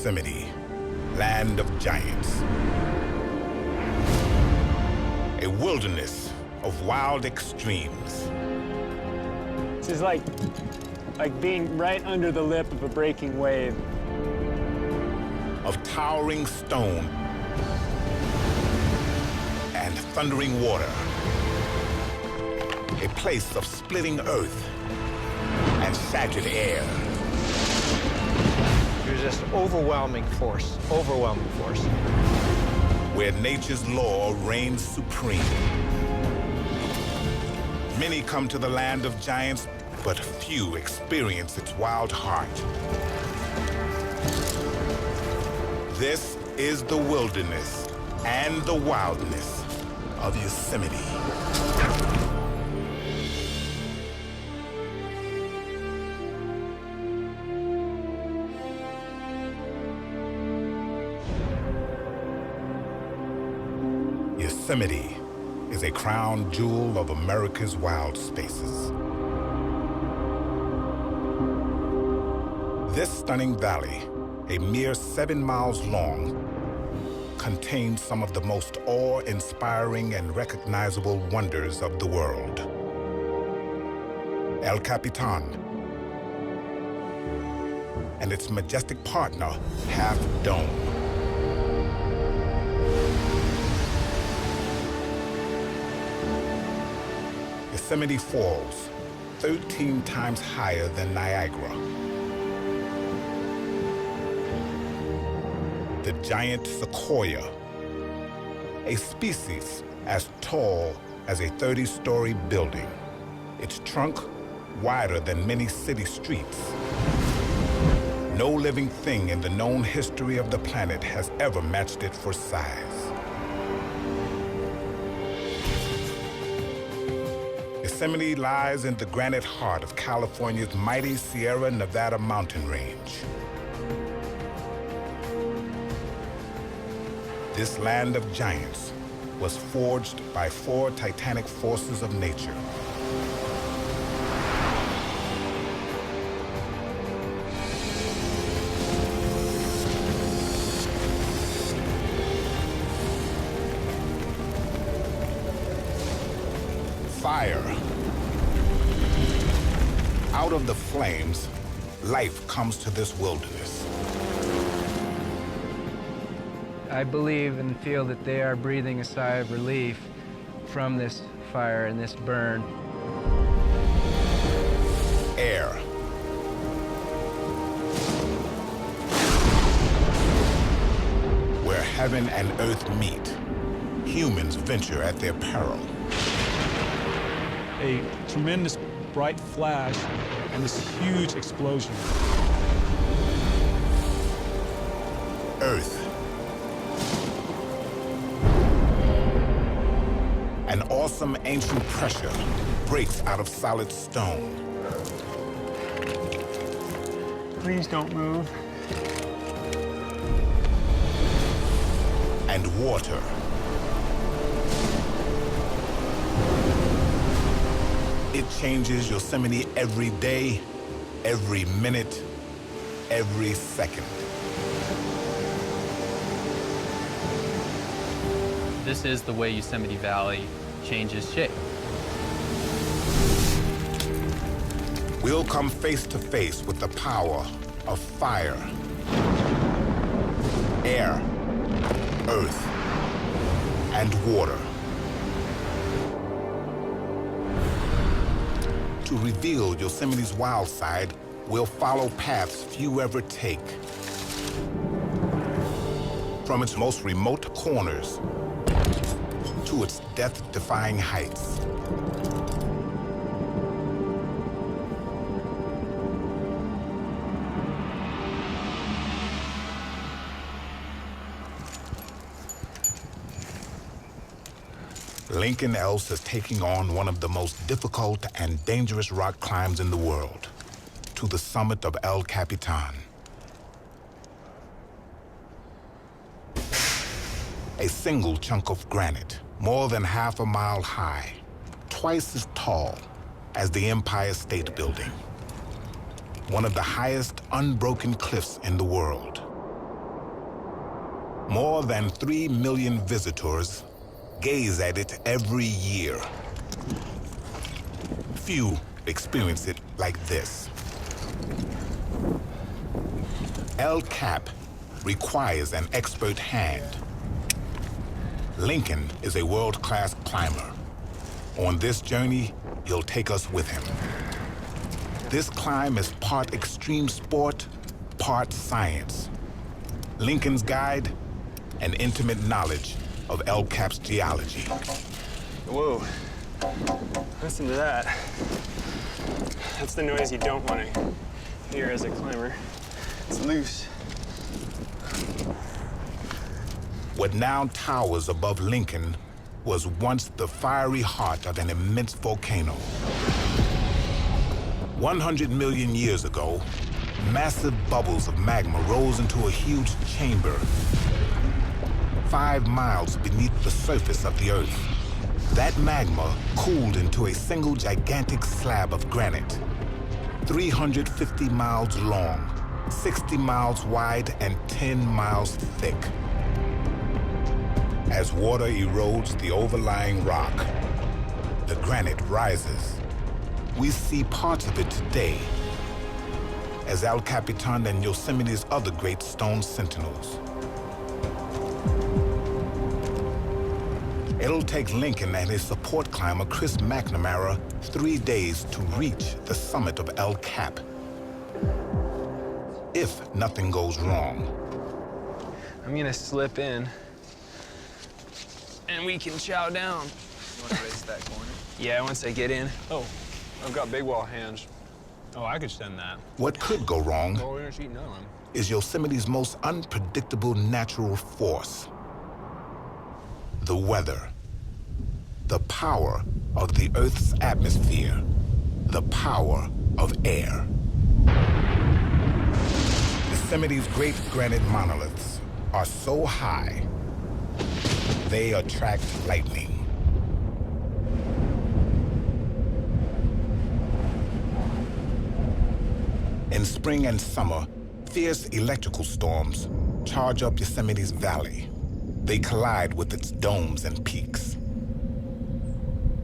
Yosemite, land of giants. A wilderness of wild extremes. This is like being right under the lip of a breaking wave. Of towering stone and thundering water. A place of splitting earth and shattered air. There's just overwhelming force. Where nature's law reigns supreme. Many come to the land of giants, but few experience its wild heart. This is the wilderness and the wildness of Yosemite. Yosemite is a crown jewel of America's wild spaces. This stunning valley, a mere 7 miles long, contains some of the most awe-inspiring and recognizable wonders of the world. El Capitan and its majestic partner, Half Dome. Yosemite Falls, 13 times higher than Niagara. The giant sequoia, a species as tall as a 30-story building, its trunk wider than many city streets. No living thing in the known history of the planet has ever matched it for size. Yosemite lies in the granite heart of California's mighty Sierra Nevada mountain range. This land of giants was forged by 4 titanic forces of nature. Fire. Out of the flames, life comes to this wilderness. I believe and feel that they are breathing a sigh of relief from this fire and this burn. Air. Where heaven and earth meet, humans venture at their peril. A tremendous bright flash and this huge explosion. Earth. An awesome ancient pressure breaks out of solid stone. Please don't move. And water. It changes Yosemite every day, every minute, every second. This is the way Yosemite Valley changes shape. We'll come face to face with the power of fire, air, earth, and water. To reveal Yosemite's wild side, we'll follow paths few ever take. From its most remote corners to its death-defying heights. Lincoln Ellis is taking on one of the most difficult and dangerous rock climbs in the world, to the summit of El Capitan. A single chunk of granite, more than half a mile high, twice as tall as the Empire State Building. One of the highest unbroken cliffs in the world. More than 3 million visitors gaze at it every year. Few experience it like this. El Cap requires an expert hand. Lincoln is a world-class climber. On this journey, he'll take us with him. This climb is part extreme sport, part science. Lincoln's guide, an intimate knowledge of El Cap's geology. Whoa, listen to that. That's the noise you don't want to hear as a climber. It's loose. What now towers above Lincoln was once the fiery heart of an immense volcano. 100 million years ago, massive bubbles of magma rose into a huge chamber 5 miles beneath the surface of the Earth. That magma cooled into a single gigantic slab of granite, 350 miles long, 60 miles wide, and 10 miles thick. As water erodes the overlying rock, the granite rises. We see parts of it today as El Capitan and Yosemite's other great stone sentinels. It'll take Lincoln and his support climber, Chris McNamara, 3 days to reach the summit of El Cap. If nothing goes wrong. I'm gonna slip in, and we can chow down. You want to race that corner? Yeah, once I get in. Oh, I've got big wall hands. Oh, I could send that. What could go wrong Oh, we're gonna shoot another one. is Yosemite's most unpredictable natural force. The weather. The power of the Earth's atmosphere. The power of air. Yosemite's great granite monoliths are so high, they attract lightning. In spring and summer, fierce electrical storms charge up Yosemite's valley. They collide with its domes and peaks.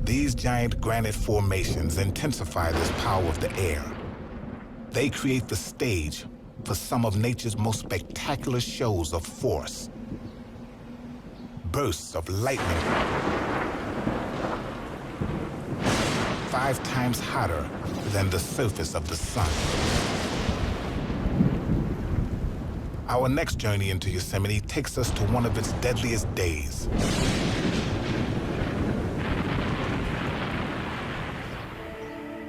These giant granite formations intensify this power of the air. They create the stage for some of nature's most spectacular shows of force. Bursts of lightning, 5 times hotter than the surface of the sun. Our next journey into Yosemite takes us to one of its deadliest days.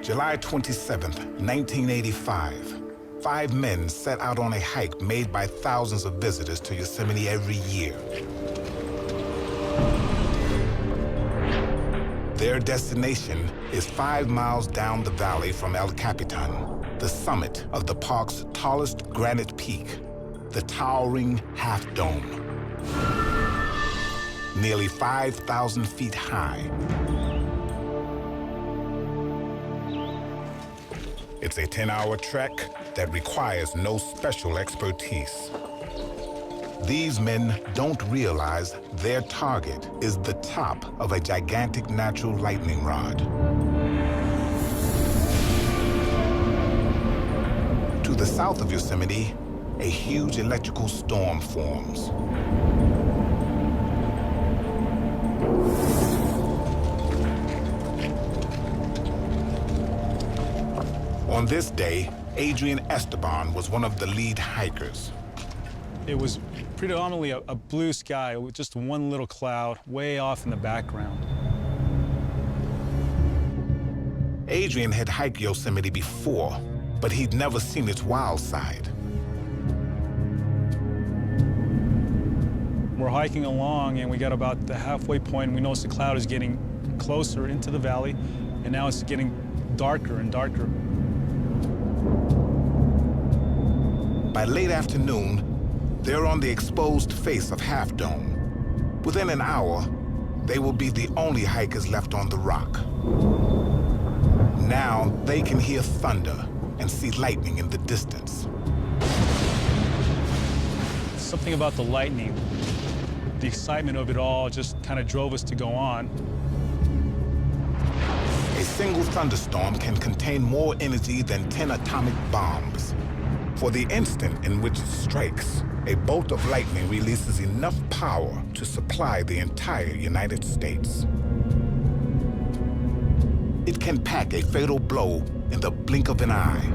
July 27th, 1985. 5 men set out on a hike made by thousands of visitors to Yosemite every year. Their destination is 5 miles down the valley from El Capitan, the summit of the park's tallest granite peak, the towering Half Dome. Nearly 5,000 feet high. It's a 10-hour trek that requires no special expertise. These men don't realize their target is the top of a gigantic natural lightning rod. To the south of Yosemite, a huge electrical storm forms. On this day, Adrian Esteban was one of the lead hikers. It was predominantly a blue sky with just one little cloud way off in the background. Adrian had hiked Yosemite before, but he'd never seen its wild side. We're hiking along, and we got about the halfway point, and we noticed the cloud is getting closer into the valley, and now it's getting darker and darker. By late afternoon, they're on the exposed face of Half Dome. Within an hour, they will be the only hikers left on the rock. Now they can hear thunder and see lightning in the distance. something about the lightning, the excitement of it all just kind of drove us to go on. A single thunderstorm can contain more energy than 10 atomic bombs. For the instant in which it strikes, a bolt of lightning releases enough power to supply the entire United States. It can pack a fatal blow in the blink of an eye.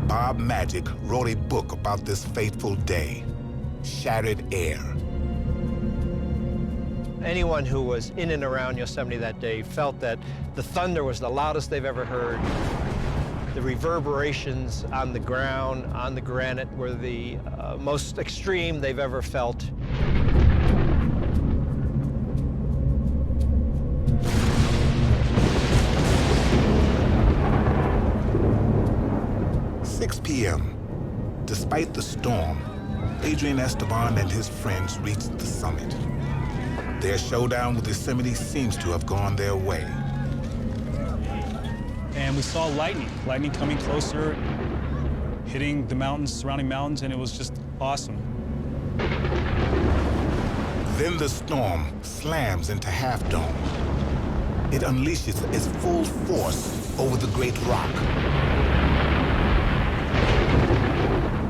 Bob Magic wrote a book about this fateful day, Shattered Air. Anyone who was in and around Yosemite that day felt that the thunder was the loudest they've ever heard. The reverberations on the ground, on the granite, were the most extreme they've ever felt. p.m. Despite the storm, Adrian Esteban and his friends reached the summit. Their showdown with Yosemite seems to have gone their way. And we saw lightning coming closer, hitting the mountains, surrounding mountains, and it was just awesome. Then the storm slams into Half Dome. It unleashes its full force over the great rock.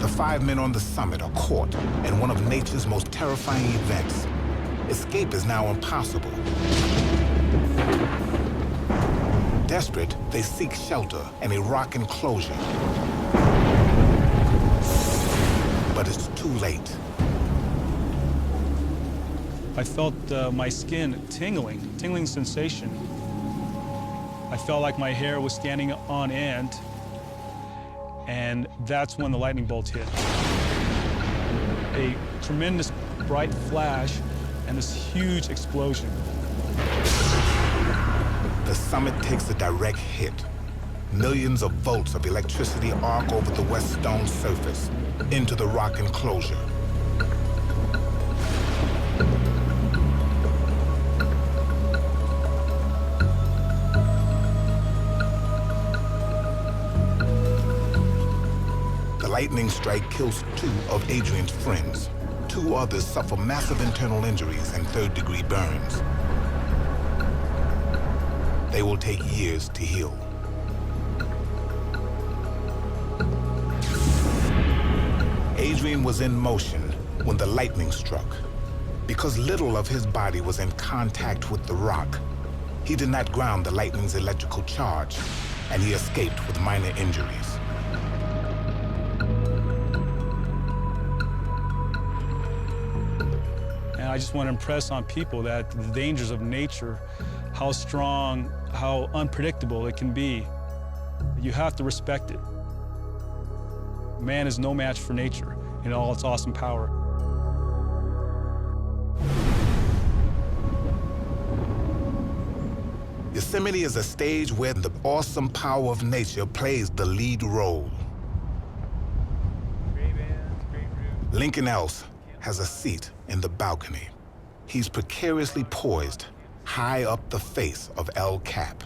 The 5 men on the summit are caught in one of nature's most terrifying events. Escape is now impossible. Desperate, they seek shelter in a rock enclosure. But it's too late. I felt my skin tingling sensation. I felt like my hair was standing on end, and that's when the lightning bolt hit. A tremendous bright flash and this huge explosion. The summit takes a direct hit. Millions of volts of electricity arc over the west stone surface into the rock enclosure. The lightning strike kills 2 of Adrian's friends. 2 others suffer massive internal injuries and third-degree burns. They will take years to heal. Adrian was in motion when the lightning struck. Because little of his body was in contact with the rock, he did not ground the lightning's electrical charge, and he escaped with minor injuries. And I just want to impress on people that the dangers of nature, how strong, how unpredictable it can be, you have to respect it. Man is no match for nature in all its awesome power. Yosemite is a stage where the awesome power of nature plays the lead role. Lincoln Else has a seat in the balcony. He's precariously poised high up the face of El Cap.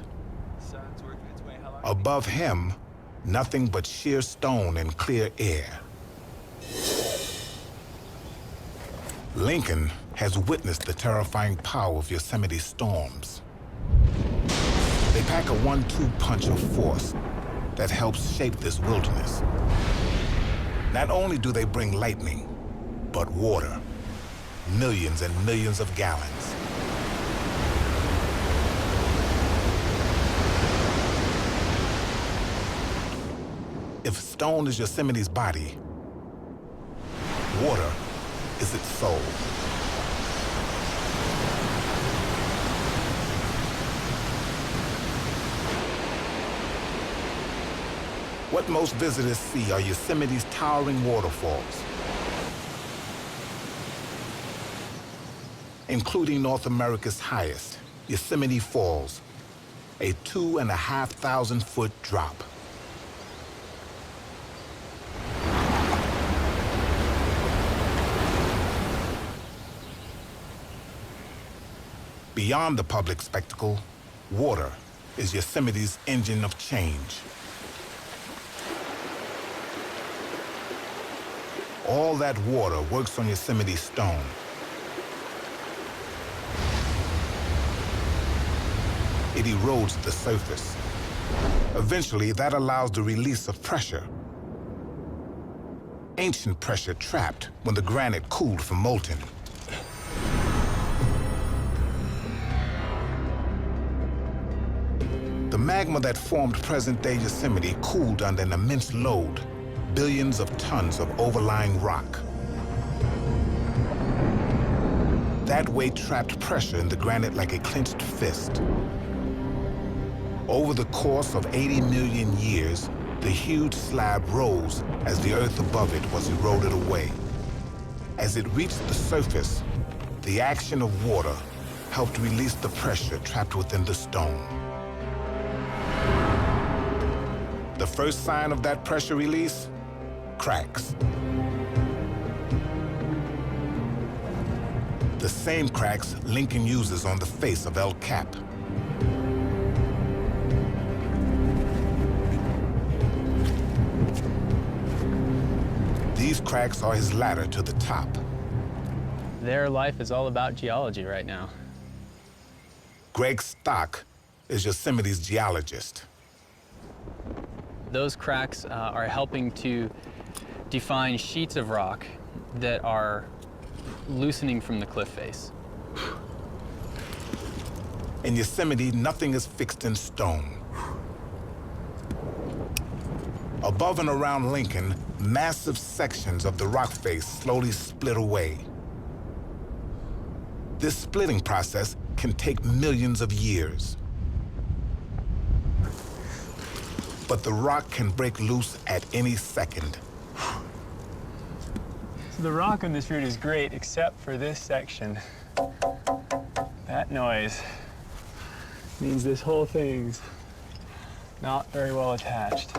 Above him, nothing but sheer stone and clear air. Lincoln has witnessed the terrifying power of Yosemite storms. They pack a 1-2 punch of force that helps shape this wilderness. Not only do they bring lightning, but water. Millions and millions of gallons. If stone is Yosemite's body, water is its soul. What most visitors see are Yosemite's towering waterfalls, including North America's highest, Yosemite Falls, a 2,500-foot drop. Beyond the public spectacle, water is Yosemite's engine of change. All that water works on Yosemite stone. It erodes the surface. Eventually, that allows the release of pressure. Ancient pressure trapped when the granite cooled from molten. The magma that formed present-day Yosemite cooled under an immense load, billions of tons of overlying rock. That weight trapped pressure in the granite like a clenched fist. Over the course of 80 million years, the huge slab rose as the earth above it was eroded away. As it reached the surface, the action of water helped release the pressure trapped within the stone. The first sign of that pressure release? Cracks. The same cracks Lincoln uses on the face of El Cap. These cracks are his ladder to the top. Their life is all about geology right now. Greg Stock is Yosemite's geologist. Those cracks are helping to define sheets of rock that are loosening from the cliff face. In Yosemite, nothing is fixed in stone. Above and around Lincoln, massive sections of the rock face slowly split away. This splitting process can take millions of years. But the rock can break loose at any second. So the rock on this route is great, except for this section. That noise means this whole thing's not very well attached.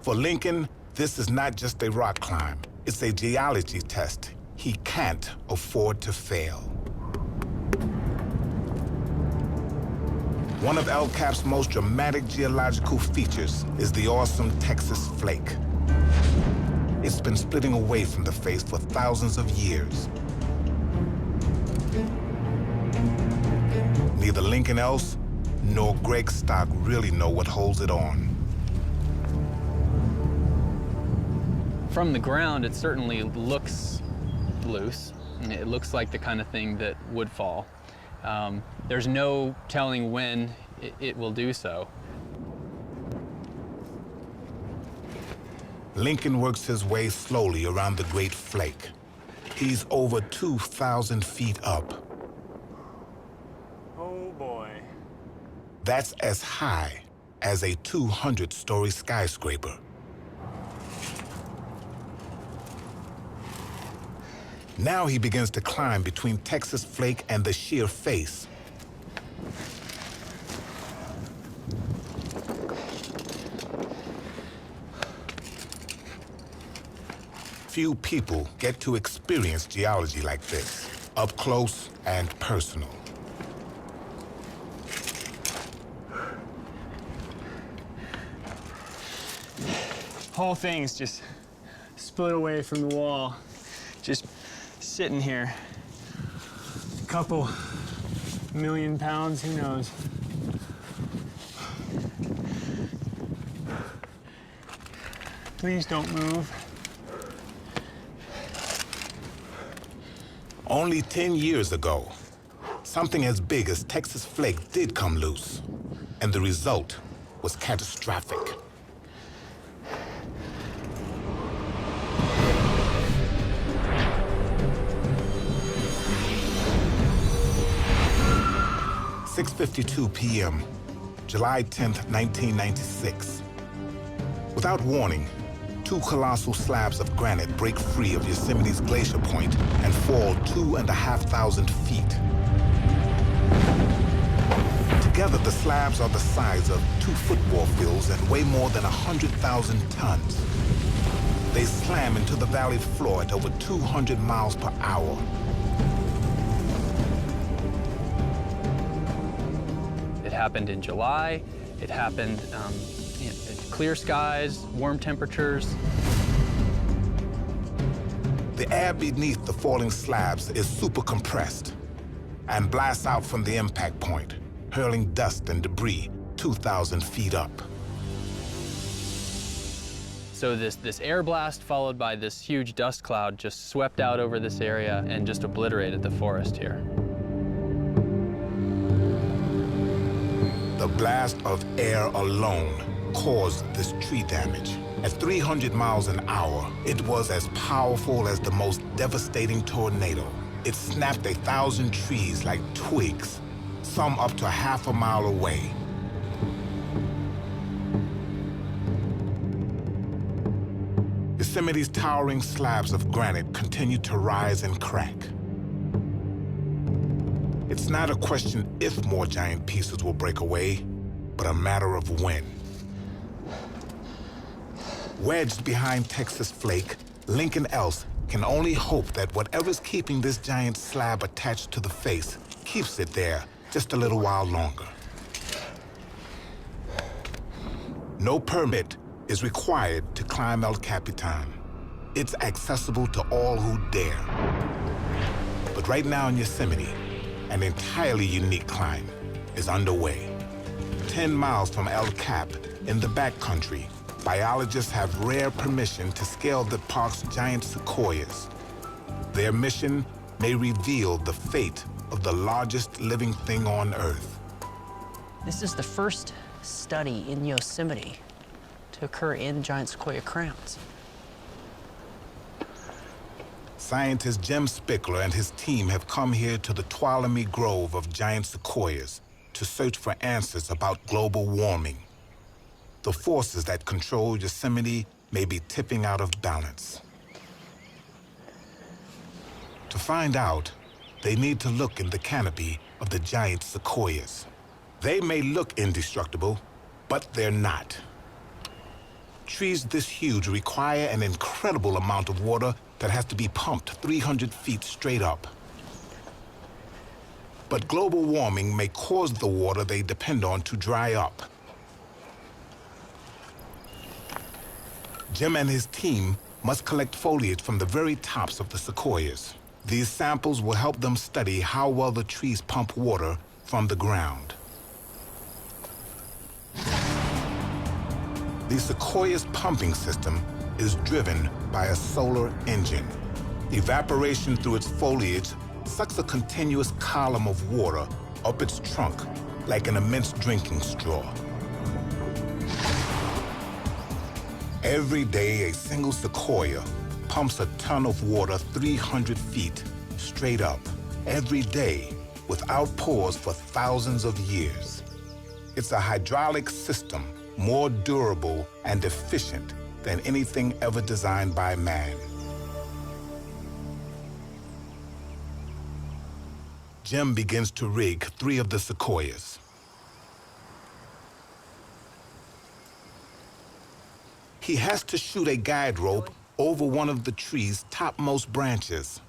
For Lincoln, this is not just a rock climb. It's a geology test he can't afford to fail. One of El Cap's most dramatic geological features is the awesome Texas flake. It's been splitting away from the face for thousands of years. Neither Lincoln Else nor Greg Stock really know what holds it on. From the ground, it certainly looks loose. It looks like the kind of thing that would fall. There's no telling when it will do so. Lincoln works his way slowly around the Great Flake. He's over 2,000 feet up. Oh boy. That's as high as a 200-story skyscraper. Now he begins to climb between Texas Flake and the sheer face. Few people get to experience geology like this, up close and personal. Whole thing's just split away from the wall. Just sitting here. A couple million pounds, who knows? Please don't move. Only 10 years ago, something as big as Texas Flake did come loose, and the result was catastrophic. At 6:52 p.m., July 10th, 1996. Without warning, two colossal slabs of granite break free of Yosemite's glacier point and fall 2,500 feet. Together, the slabs are the size of 2 football fields and weigh more than 100,000 tons. They slam into the valley floor at over 200 miles per hour. It happened in July. It happened in clear skies, warm temperatures. The air beneath the falling slabs is super compressed and blasts out from the impact point, hurling dust and debris 2,000 feet up. So this air blast followed by this huge dust cloud just swept out over this area and just obliterated the forest here. The blast of air alone caused this tree damage. At 300 miles an hour, it was as powerful as the most devastating tornado. It snapped 1,000 trees like twigs, some up to half a mile away. Yosemite's towering slabs of granite continue to rise and crack. It's not a question if more giant pieces will break away, but a matter of when. Wedged behind Texas Flake, Lincoln Else can only hope that whatever's keeping this giant slab attached to the face keeps it there just a little while longer. No permit is required to climb El Capitan. It's accessible to all who dare. But right now in Yosemite, an entirely unique climb is underway. 10 miles from El Cap, in the backcountry, biologists have rare permission to scale the park's giant sequoias. Their mission may reveal the fate of the largest living thing on Earth. This is the first study in Yosemite to occur in giant sequoia crowns. Scientist Jim Spickler and his team have come here to the Tuolumne Grove of giant sequoias to search for answers about global warming. The forces that control Yosemite may be tipping out of balance. To find out, they need to look in the canopy of the giant sequoias. They may look indestructible, but they're not. Trees this huge require an incredible amount of water that has to be pumped 300 feet straight up. But global warming may cause the water they depend on to dry up. Jim and his team must collect foliage from the very tops of the sequoias. These samples will help them study how well the trees pump water from the ground. The sequoia's pumping system is driven by a solar engine. Evaporation through its foliage sucks a continuous column of water up its trunk like an immense drinking straw. Every day, a single sequoia pumps a ton of water 300 feet straight up. Every day, without pause for thousands of years. It's a hydraulic system more durable and efficient than anything ever designed by man. Jim begins to rig 3 of the sequoias. He has to shoot a guide rope over one of the tree's topmost branches.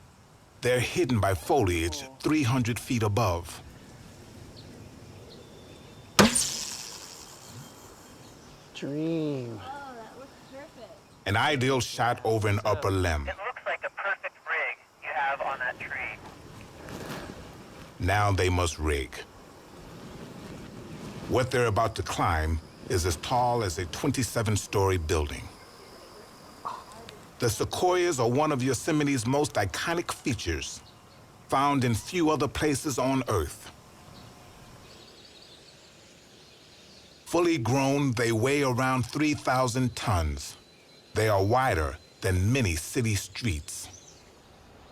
They're hidden by foliage 300 feet above. Dream. Oh, that looks perfect. An ideal shot over an upper limb. It looks like the perfect rig you have on that tree. Now they must rig. What they're about to climb is as tall as a 27-story building. The sequoias are one of Yosemite's most iconic features, found in few other places on Earth. Fully grown, they weigh around 3,000 tons. They are wider than many city streets.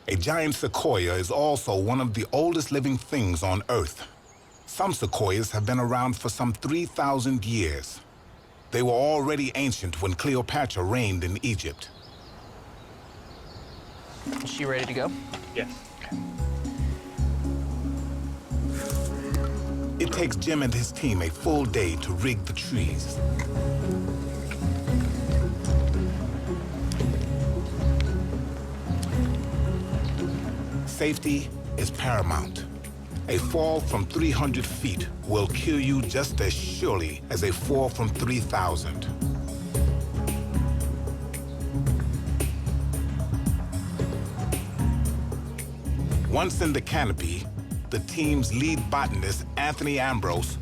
A giant sequoia is also one of the oldest living things on Earth. Some sequoias have been around for some 3,000 years. They were already ancient when Cleopatra reigned in Egypt. Is she ready to go? Yes. It takes Jim and his team a full day to rig the trees. Safety is paramount. A fall from 300 feet will kill you just as surely as a fall from 3,000. Once in the canopy, the team's lead botanist, Anthony Ambrose,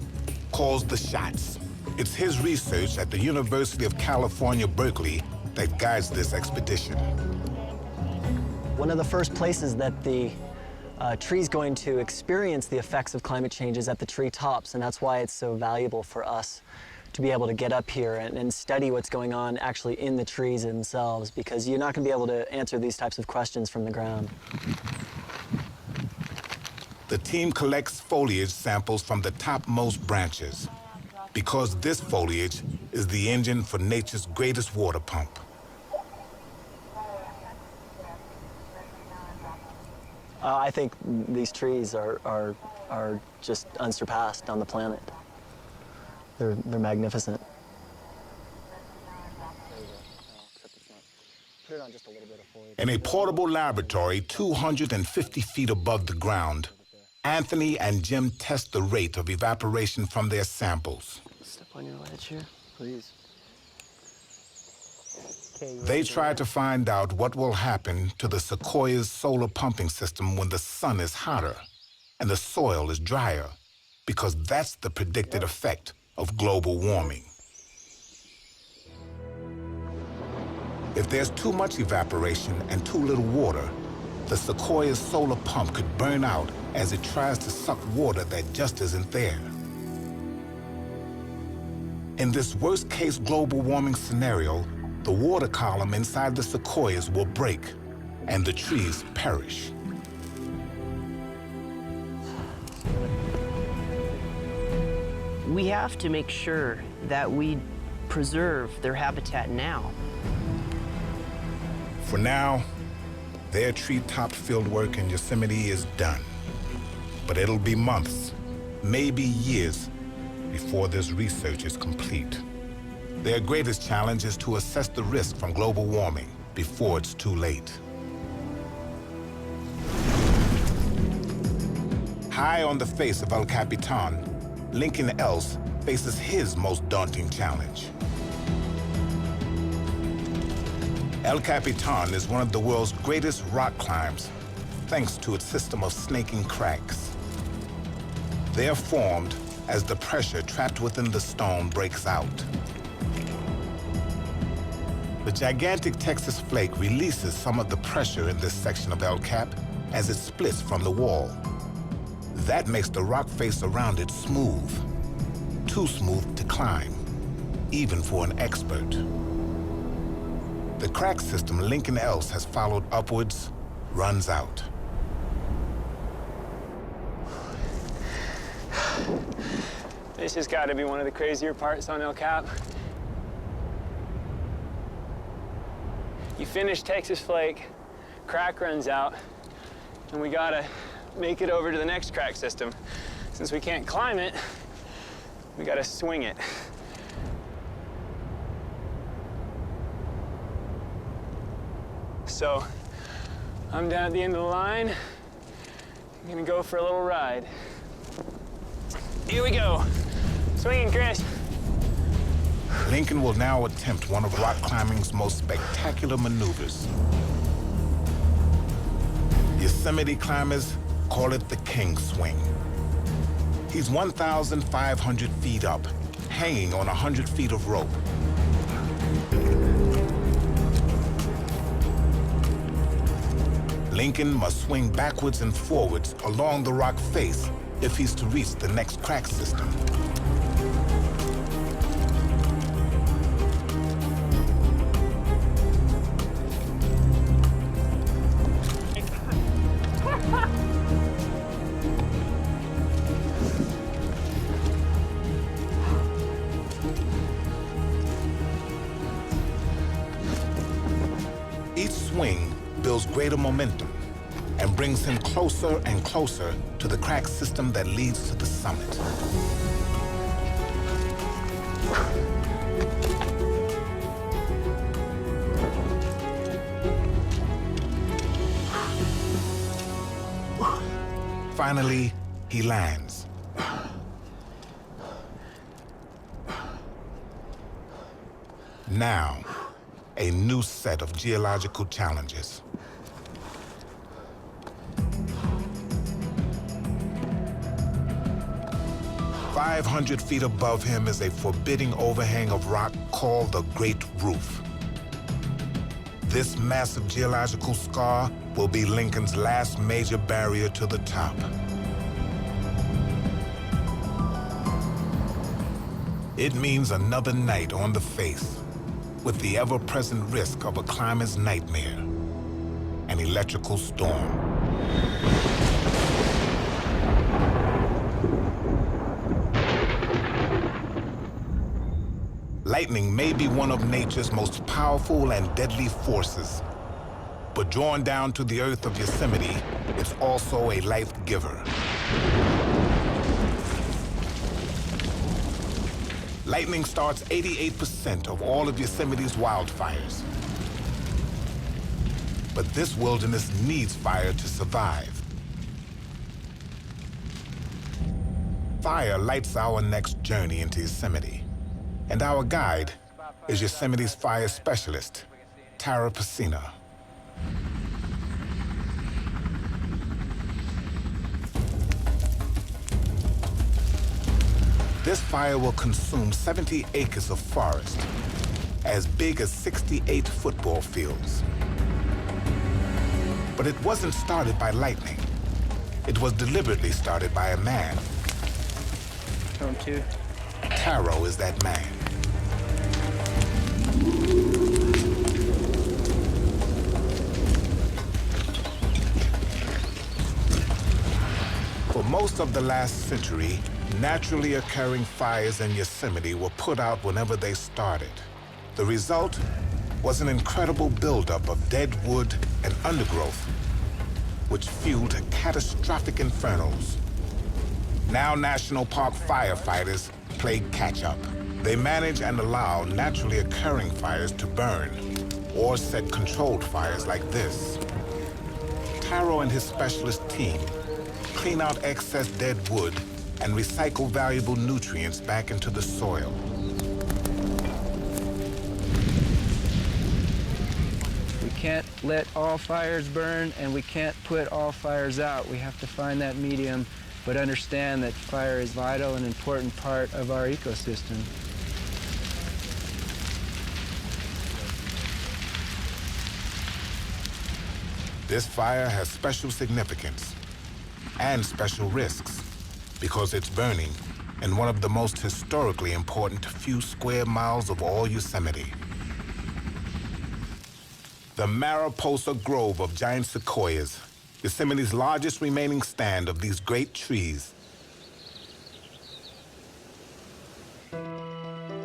calls the shots. It's his research at the University of California, Berkeley, that guides this expedition. One of the first places that the tree's going to experience the effects of climate change is at the treetops, and that's why it's so valuable for us to be able to get up here and study what's going on actually in the trees themselves, because you're not going to be able to answer these types of questions from the ground. The team collects foliage samples from the topmost branches, because this foliage is the engine for nature's greatest water pump. I think these trees are just unsurpassed on the planet. They're magnificent. In a portable laboratory 250 feet above the ground, Anthony and Jim test the rate of evaporation from their samples. Step on your ledge here, please. They try to find out what will happen to the sequoia's solar pumping system when the sun is hotter and the soil is drier, because that's the predicted effect of global warming. If there's too much evaporation and too little water, the sequoia's solar pump could burn out as it tries to suck water that just isn't there. In this worst-case global warming scenario, the water column inside the sequoias will break and the trees perish. We have to make sure that we preserve their habitat now. For now, their treetop fieldwork in Yosemite is done. But it'll be months, maybe years, before this research is complete. Their greatest challenge is to assess the risk from global warming before it's too late. High on the face of El Capitan, Lincoln Else faces his most daunting challenge. El Capitan is one of the world's greatest rock climbs, thanks to its system of snaking cracks. They are formed as the pressure trapped within the stone breaks out. The gigantic Texas flake releases some of the pressure in this section of El Cap as it splits from the wall. That makes the rock face around it smooth, too smooth to climb, even for an expert. The crack system Lincoln Else has followed upwards runs out. This has got to be one of the crazier parts on El Cap. You finish Texas Flake, crack runs out, and we gotta make it over to the next crack system. Since we can't climb it, we gotta swing it. So, I'm down at the end of the line. I'm gonna go for a little ride. Here we go. Swinging, Chris. Lincoln will now attempt one of rock climbing's most spectacular maneuvers. Yosemite climbers call it the king swing. He's 1,500 feet up, hanging on 100 feet of rope. Lincoln must swing backwards and forwards along the rock face if he's to reach the next crack system. Each swing builds greater momentum and brings him closer and closer to the crack system that leads to the summit. Finally, he lands. Now, a new set of geological challenges. 500 feet above him is a forbidding overhang of rock called the Great Roof. This massive geological scar will be Lincoln's last major barrier to the top. It means another night on the face, with the ever-present risk of a climber's nightmare, an electrical storm. Lightning may be one of nature's most powerful and deadly forces, but drawn down to the earth of Yosemite, it's also a life giver. Lightning starts 88% of all of Yosemite's wildfires. But this wilderness needs fire to survive. Fire lights our next journey into Yosemite. And our guide is Yosemite's fire specialist, Tara Pacina. This fire will consume 70 acres of forest, as big as 68 football fields. But it wasn't started by lightning. It was deliberately started by a man. Home two. Taro is that man. For most of the last century, naturally occurring fires in Yosemite were put out whenever they started. The result was an incredible buildup of dead wood and undergrowth, which fueled catastrophic infernos. Now National Park firefighters play catch-up. They manage and allow naturally occurring fires to burn, or set controlled fires like this. Taro and his specialist team clean out excess dead wood and recycle valuable nutrients back into the soil. We can't let all fires burn, and we can't put all fires out. We have to find that medium, but understand that fire is vital and important part of our ecosystem. This fire has special significance and special risks because it's burning in one of the most historically important few square miles of all Yosemite. The Mariposa Grove of giant sequoias, Yosemite's largest remaining stand of these great trees.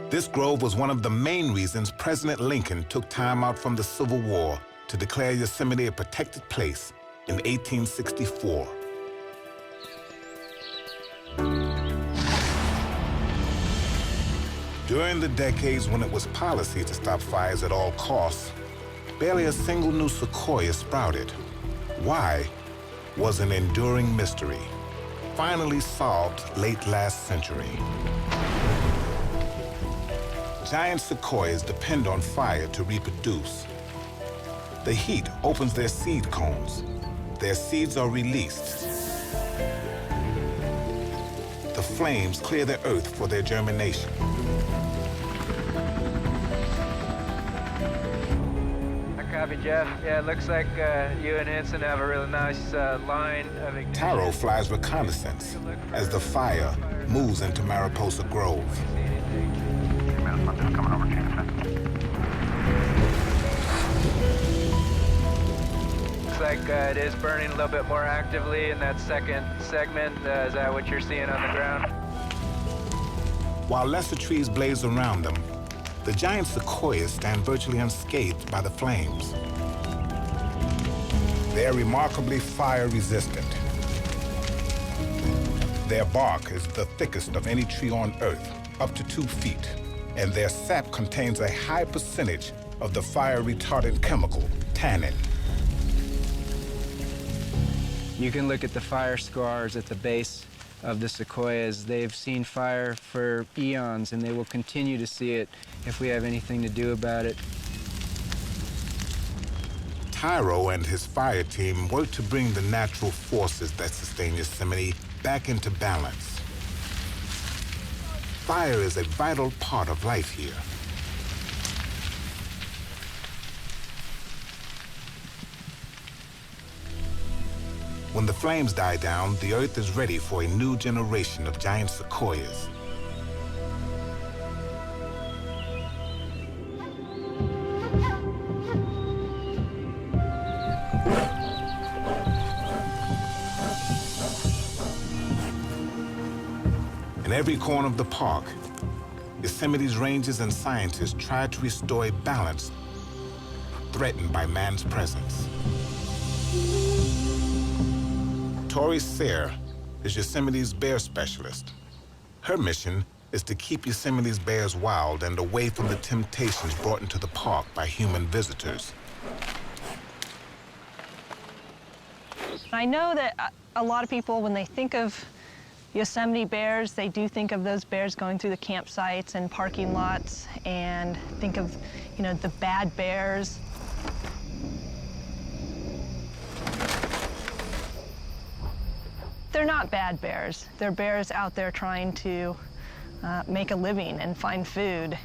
This grove was one of the main reasons President Lincoln took time out from the Civil War to declare Yosemite a protected place in 1864. During the decades when it was policy to stop fires at all costs, barely a single new sequoia sprouted. Why was an enduring mystery, finally solved late last century. Giant sequoias depend on fire to reproduce. The heat opens their seed cones. Their seeds are released. The flames clear the earth for their germination. Copy, Jeff. Yeah, it looks like you and Henson have a really nice line of ignition. Taro flies reconnaissance as the fire moves into Mariposa Grove. Looks like it is burning a little bit more actively in that second segment. Is that what you're seeing on the ground? While lesser trees blaze around them, the giant sequoias stand virtually unscathed by the flames. They are remarkably fire-resistant. Their bark is the thickest of any tree on Earth, up to 2 feet, and their sap contains a high percentage of the fire-retardant chemical, tannin. You can look at the fire scars at the base of the sequoias. They've seen fire for eons, and they will continue to see it if we have anything to do about it. Taro and his fire team work to bring the natural forces that sustain Yosemite back into balance. Fire is a vital part of life here. When the flames die down, the Earth is ready for a new generation of giant sequoias. In every corner of the park, Yosemite's rangers and scientists try to restore a balance threatened by man's presence. Tori Sayre is Yosemite's bear specialist. Her mission is to keep Yosemite's bears wild and away from the temptations brought into the park by human visitors. I know that a lot of people, when they think of Yosemite bears, they do think of those bears going through the campsites and parking lots and think of, you know, the bad bears. They're not bad bears. They're bears out there trying to make a living and find food.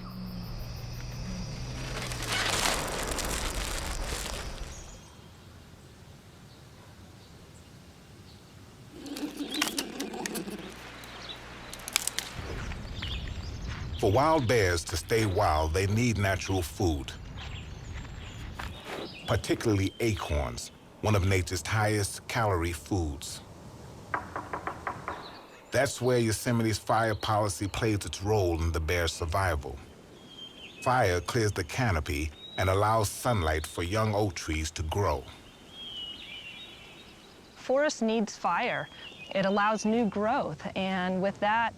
For wild bears to stay wild, they need natural food, particularly acorns, one of nature's highest calorie foods. That's where Yosemite's fire policy plays its role in the bear's survival. Fire clears the canopy and allows sunlight for young oak trees to grow. Forest needs fire. It allows new growth, and with that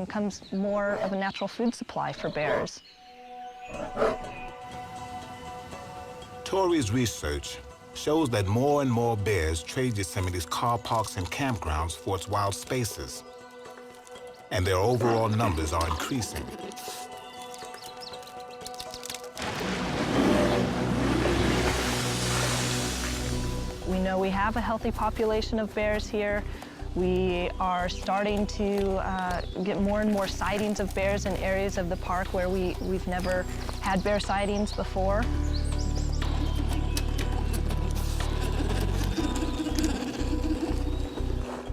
comes more of a natural food supply for bears. Tori's research shows that more and more bears trade Yosemite's car parks and campgrounds for its wild spaces, and their overall numbers are increasing. We know we have a healthy population of bears here. We are starting to get more and more sightings of bears in areas of the park where we've never had bear sightings before.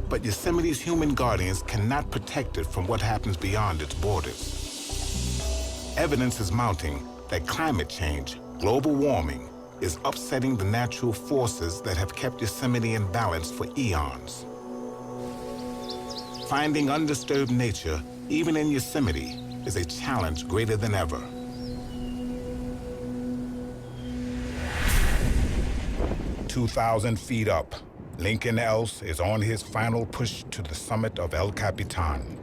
But Yosemite's human guardians cannot protect it from what happens beyond its borders. Evidence is mounting that climate change, global warming, is upsetting the natural forces that have kept Yosemite in balance for eons. Finding undisturbed nature, even in Yosemite, is a challenge greater than ever. "2,000 feet up, Lincoln Else is on his final push to the summit of El Capitan.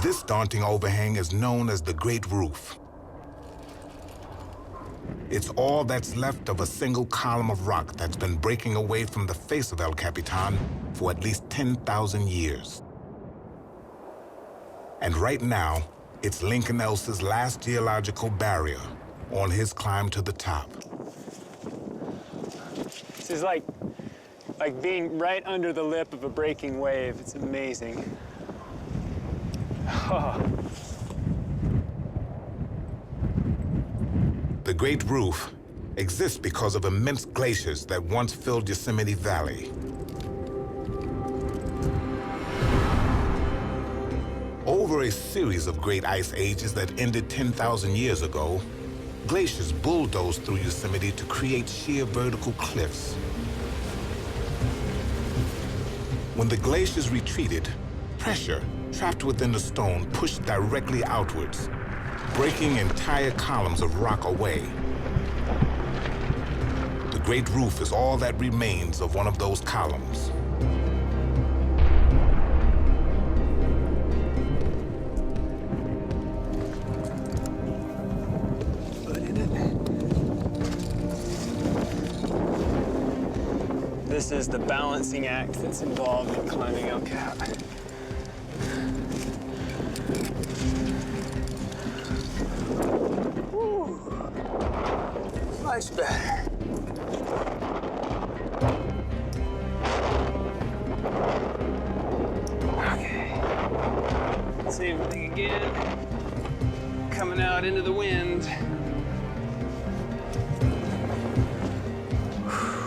This daunting overhang is known as the Great Roof. It's all that's left of a single column of rock that's been breaking away from the face of El Capitan for at least 10,000 years. And right now, it's Lincoln Else's last geological barrier on his climb to the top. This is like being right under the lip of a breaking wave. It's amazing. Oh. The Great Roof exists because of immense glaciers that once filled Yosemite Valley. Over a series of great ice ages that ended 10,000 years ago, glaciers bulldozed through Yosemite to create sheer vertical cliffs. When the glaciers retreated, pressure trapped within the stone pushed directly outwards, breaking entire columns of rock away. The Great Roof is all that remains of one of those columns. This is the balancing act that's involved in climbing El Cap. Woo. Much better. Okay. into the wind.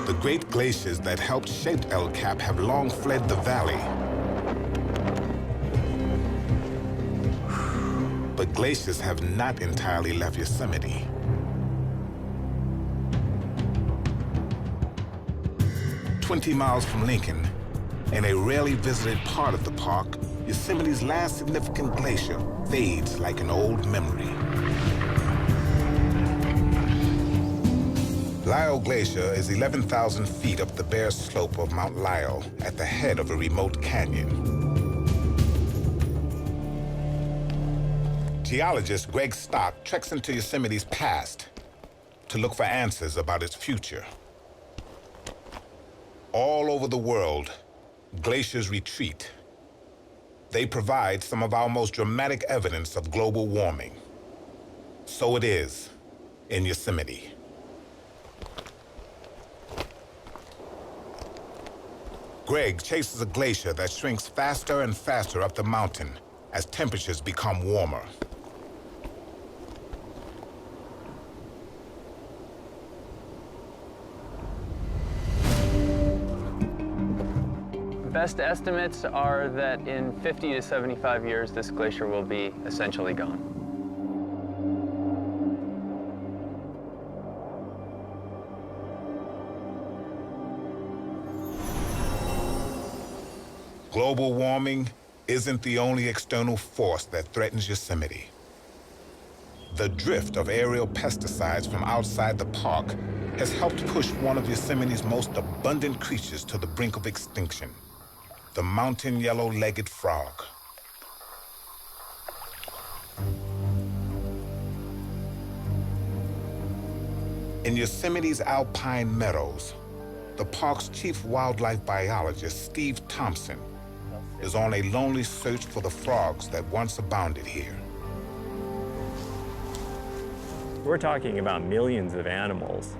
The great glaciers that helped shape El Cap have long fled the valley. But glaciers have not entirely left Yosemite. "20 miles from Lincoln, in a rarely visited part of the park, Yosemite's last significant glacier fades like an old memory. Lyell Glacier is 11,000 feet up the bare slope of Mount Lyell at the head of a remote canyon. Geologist Greg Stock treks into Yosemite's past to look for answers about its future. All over the world, glaciers retreat. They provide some of our most dramatic evidence of global warming. So it is in Yosemite. Greg chases a glacier that shrinks faster and faster up the mountain as temperatures become warmer. Best estimates are that in 50 to 75 years, this glacier will be essentially gone. Global warming isn't the only external force that threatens Yosemite. The drift of aerial pesticides from outside the park has helped push one of Yosemite's most abundant creatures to the brink of extinction, the mountain yellow-legged frog. In Yosemite's alpine meadows, the park's chief wildlife biologist, Steve Thompson, is on a lonely search for the frogs that once abounded here. We're talking about millions of animals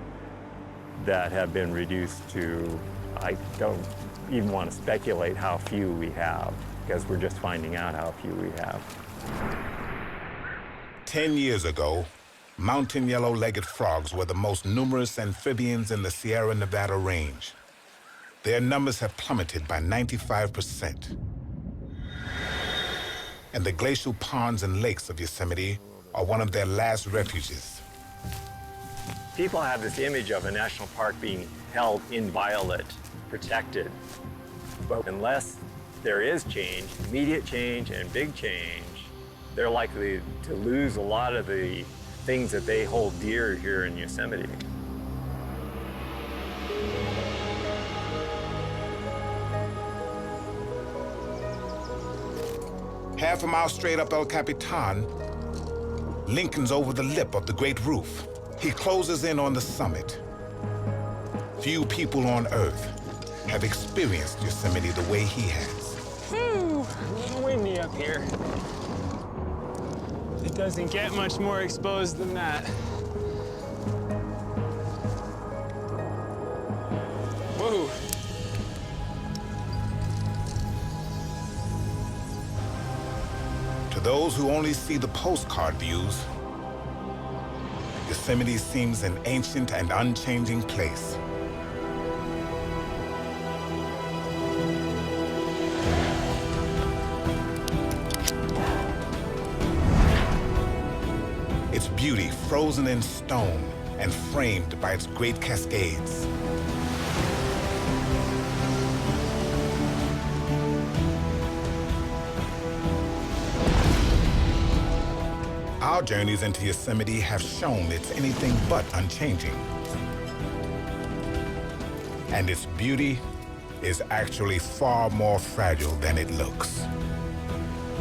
that have been reduced to, I don't even want to speculate how few we have, because we're just finding out how few we have. 10 years ago, mountain yellow-legged frogs were the most numerous amphibians in the Sierra Nevada range. Their numbers have plummeted by 95%. And the glacial ponds and lakes of Yosemite are one of their last refuges. People have this image of a national park being held inviolate, protected. But unless there is change, immediate change and big change, they're likely to lose a lot of the things that they hold dear here in Yosemite. Half a mile straight up El Capitan, Lincoln's over the lip of the Great Roof. He closes in on the summit. Few people on Earth have experienced Yosemite the way he has. Whew, a little windy up here. It doesn't get much more exposed than that. Whoa. To those who only see the postcard views, Yosemite seems an ancient and unchanging place. Its beauty frozen in stone and framed by its great cascades. Our journeys into Yosemite have shown it's anything but unchanging. And its beauty is actually far more fragile than it looks.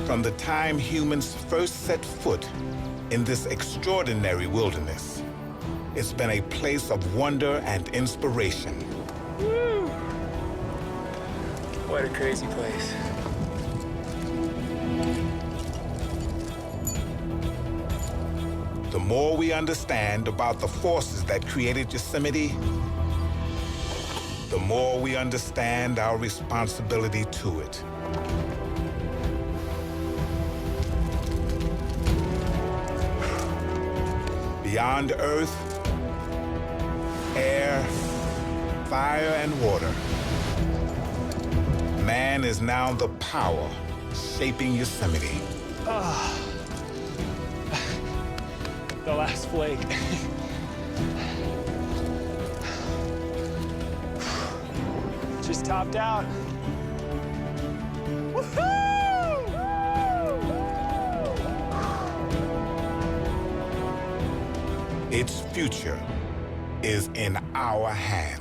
From the time humans first set foot in this extraordinary wilderness, it's been a place of wonder and inspiration. Woo. What a crazy place. The more we understand about the forces that created Yosemite, the more we understand our responsibility to it. Beyond earth, air, fire, and water, man is now the power shaping Yosemite. The last flake. Just topped out. Its future is in our hands.